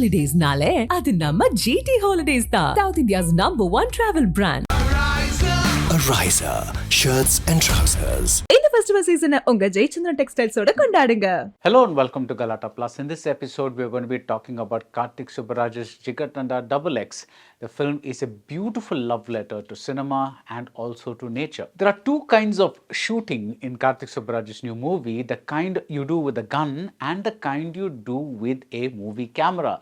holidays nale adu namma GT Holidays da, South India's #1 travel brand. Ariza shirts and trousers. இந்த festival சீசனை உங்க ஜெயச்சந்திரன் டெக்ஸ்டைல்ஸோட கொண்டாடுங்க. Hello and welcome to Galatta Plus. In this episode, we are going to be talking about Karthik Subbaraj's Jigarthanda DoubleX. The film is a beautiful love letter to cinema and also to nature. There are two kinds of shooting in Karthik Subbaraj's new movie, the kind you do with a gun and the kind you do with a movie camera.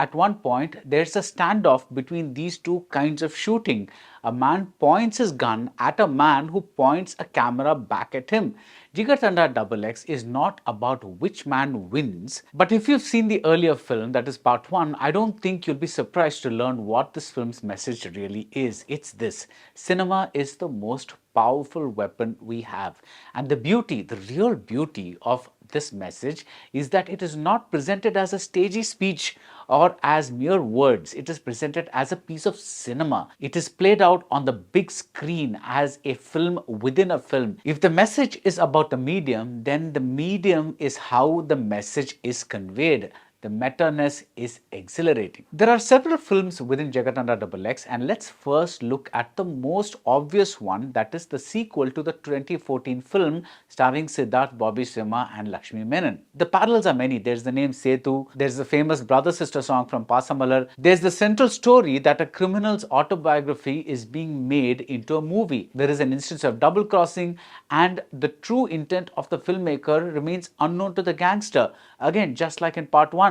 At one point, there's a standoff between these two kinds of shooting. A man points his gun at a man who points a camera back at him. Jigarthanda DoubleX is not about which man wins, but if you've seen the earlier film, that is part 1, I don't think you'll be surprised to learn what this film's message really is. It's this: cinema is the most powerful weapon we have. And the beauty, the real beauty of this message is that it is not presented as a stagey speech or as mere words. It is presented as a piece of cinema. It is played out on the big screen as a film within a film. If the message is about the medium, then the medium is how the message is conveyed. The meta-ness is exhilarating. There are several films within Jigarthanda DoubleX, and let's first look at the most obvious one, that is the sequel to the 2014 film starring Siddharth, Bobby Simha and Lakshmi Menon. The parallels are many. There's the name Setu, there's the famous brother-sister song from Pasamalar, there's the central story that a criminal's autobiography is being made into a movie. There is an instance of double crossing, and the true intent of the filmmaker remains unknown to the gangster. Again, just like in part 1.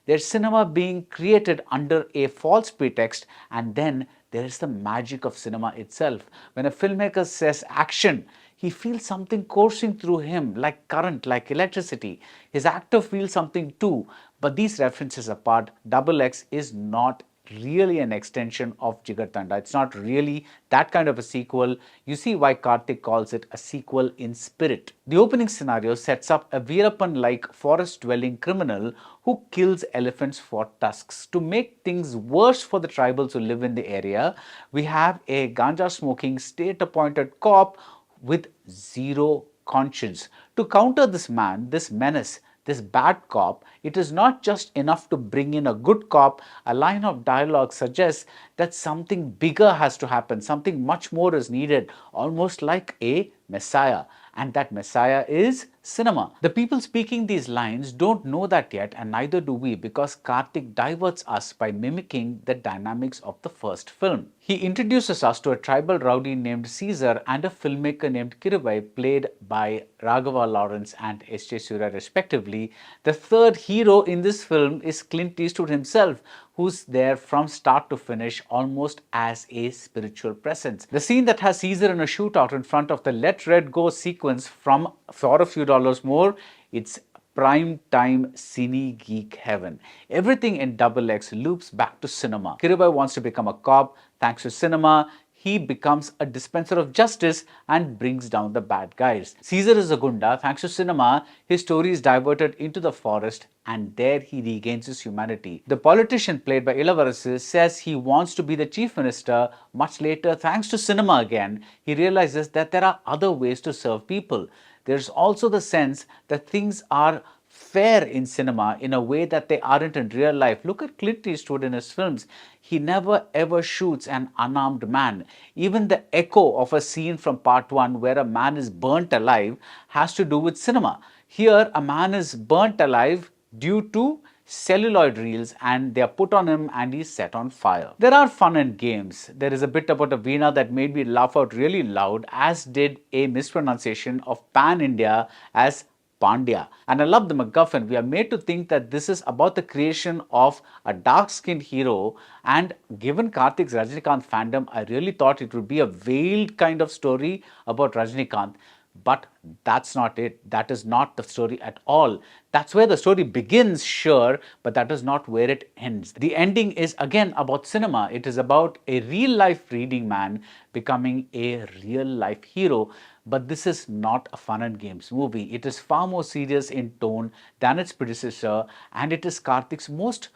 There's cinema being created under a false pretext, and then there is the magic of cinema itself. When a filmmaker says action, he feels something coursing through him like current, like electricity. His actor feels something too. But these references apart, DoubleX is not really an extension of Jigarthanda. It's not really that kind of a sequel. You see why Karthik calls it a sequel in spirit. The opening scenario sets up a Veerappan-like forest-dwelling criminal who kills elephants for tusks. To make things worse for the tribals who live in the area, we have a ganja-smoking, state-appointed cop with zero conscience. To counter this man, this menace, this bad cop, it is not just enough to bring in a good cop. A line of dialogue suggests that something bigger has to happen, something much more is needed, almost like a messiah. And that messiah is cinema. The people speaking these lines don't know that yet, and neither do we, because Karthik diverts us by mimicking the dynamics of the first film. He introduces us to a tribal rowdy named Caesar and a filmmaker named Kirubai, played by RaghavaLawrence and SJsuryah respectively. The third hero in this film is Clint Eastwood himself, who's there from start to finish almost as a spiritual presence. The scene that has Caesar in a shootout in front of the Let Red Go sequence from For a Few Dollars More, it's prime time cine geek heaven. Everything in DoubleX loops back to cinema. Kirubai wants to become a cop. Thanks to cinema, he becomes a dispenser of justice and brings down the bad guys. Caesar is a gunda. Thanks to cinema, his story is diverted into the forest, and there he regains his humanity. The politician played by Ilavarasu says he wants to be the chief minister. Much later, thanks to cinema again, he realizes that there are other ways to serve people. There's also the sense that things are fair in cinema in a way that they aren't in real life. Look at Clint Eastwood in his films. He never ever shoots an unarmed man. Even the echo of a scene from part 1 where a man is burnt alive has to do with cinema. Here, a man is burnt alive due to celluloid reels, and they are put on him and he's set on fire. There are fun and games. There is a bit about a veena that made me laugh out really loud, as did a mispronunciation of Pan India as Pandya. And I love the MacGuffin. We are made to think that this is about the creation of a dark-skinned hero, and given Karthik's Rajinikanth fandom, I really thought it would be a veiled kind of story about Rajinikanth. But that's not it. That is not the story at all. That's where the story begins, sure, but that is not where it ends. The ending is again about cinema. It is about a real-life reading man becoming a real-life hero. But this is not a fun and games movie. It is far more serious in tone than its predecessor, and it is Karthik's most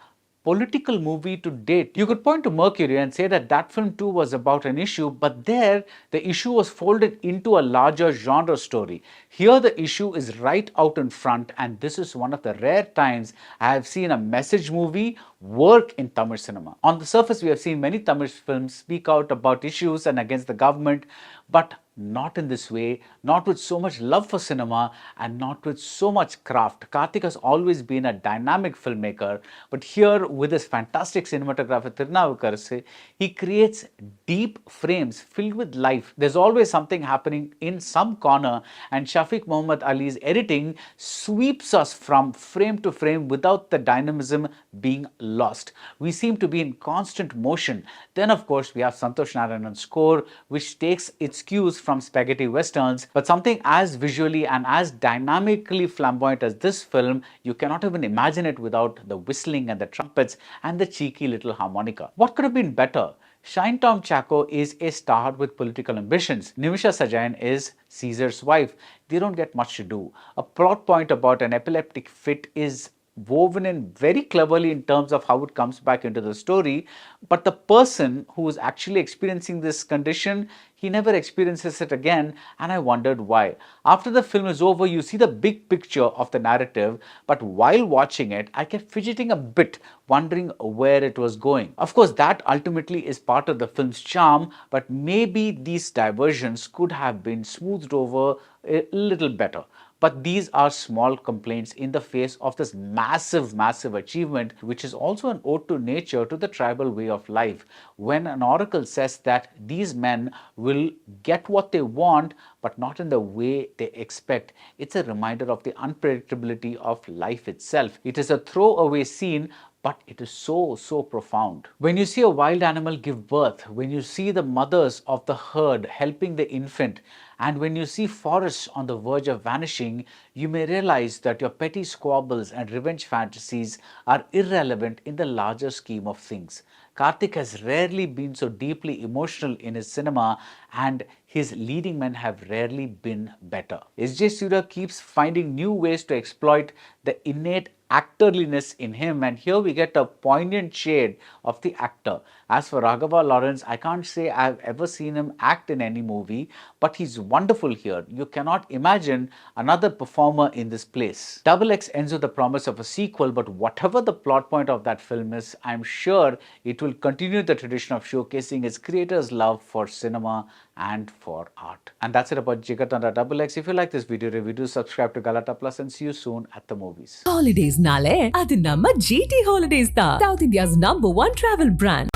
political movie to date. You could point to Mercury and say that that film too was about an issue, but there the issue was folded into a larger genre story. Here the issue is right out in front, and this is one of the rare times I have seen a message movie work in Tamil cinema. On the surface, we have seen many Tamil films speak out about issues and against the government, but not in this way, not with so much love for cinema and not with so much craft. Karthik has always been a dynamic filmmaker, but here with his fantastic cinematographer Tirunavukarasu, he creates deep frames filled with life. There's always something happening in some corner, and Shafiq Muhammad Ali's editing sweeps us from frame to frame without the dynamism being lost. We seem to be in constant motion. Then of course we have Santosh Narayanan's score, which takes its cues from spaghetti westerns, but something as visually and as dynamically flamboyant as this film, you cannot even imagine it without the whistling and the trumpets and the cheeky little harmonica. What could have been better? Shine Tom Chacko is a star with political ambitions. Nimisha Sajayan is Caesar's wife. They don't get much to do. A plot point about an epileptic fit is woven in very cleverly in terms of how it comes back into the story, but the person who is actually experiencing this condition, he never experiences it again, and I wondered why. After the film is over, you see the big picture of the narrative, but while watching it, I kept fidgeting a bit, wondering where it was going. Of course, that ultimately is part of the film's charm, but maybe these diversions could have been smoothed over a little better. But these are small complaints in the face of this massive achievement, which is also an ode to nature, to the tribal way of life. When an oracle says that these men will get what they want, but not in the way they expect, it's a reminder of the unpredictability of life itself. It is a throwaway scene, but it is so profound. When you see a wild animal give birth, when you see the mothers of the herd helping the infant, and when you see forests on the verge of vanishing, you may realize that your petty squabbles and revenge fantasies are irrelevant in the larger scheme of things. Karthik has rarely been so deeply emotional in his cinema, and his leading men have rarely been better. SJsuryah keeps finding new ways to exploit the innate actorliness in him, and here we get a poignant shade of the actor. As for RaghavaLawrence, I can't say I've ever seen him act in any movie, but he's wonderful here. You cannot imagine another performer in this place. DoubleX ends with the promise of a sequel, but whatever the plot point of that film is, I'm sure it will continue the tradition of showcasing its creator's love for cinema and for art. And that's it about JigarthandaDoubleX. If you like this video review, do subscribe to Galatta Plus and see you soon at the movies. Holidays nale adu namma GT Holidays da, South India's #1 travel brand.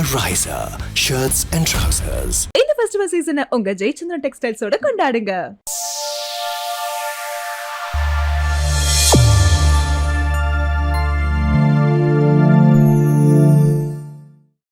Ariza shirts and trousers. இந்த festival சீசனை உங்க ஜெயச்சந்திரன் டெக்ஸ்டைல்ஸோட கொண்டாடுங்க.